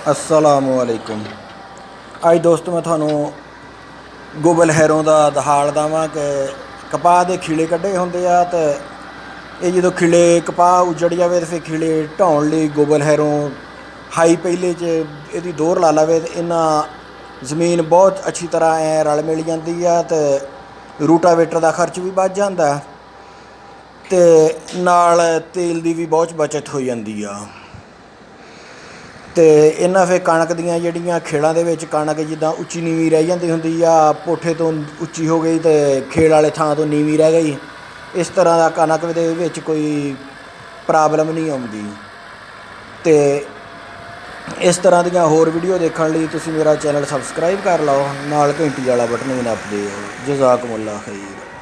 असलामुअलैकुम। अज दोस्त मैं थानू गोबल हैरों का दहाड़ देवां कि कपाह के खीले कड्ढे होंदे आ ते ये जो खीले कपाह उजड़ जाए तो फिर खीले ढाउण लई गोबल हैरों हाई पहले च यदी दोहर ला लवे तो इन्ना जमीन बहुत अच्छी तरह ऐ रल मिल जाती है तो रूटावेटर का खर्च भी बच जाता ते नाल तेल की भी बहुत बचत हो जाती आ। तो इन्ना फिर कणक दियां जिहड़ियां खेड़ां दे विच कणक जिद्दां उच्ची नीवीं रह जाती हुंदी आ, पोठे तो उच्ची हो गई तो खेड़ वाले थां तो नीवीं रह गई। इस तरह का कणक दे विच कोई प्रॉब्लम नहीं आउंदी। ते इस तरह दियां होर वीडियो देखण लई तुसीं मेरा चैनल सबसक्राइब कर लो, नाल घंटी वाला बटन भी नप्प दिओ। जज़ाकुमुल्लाह खैर।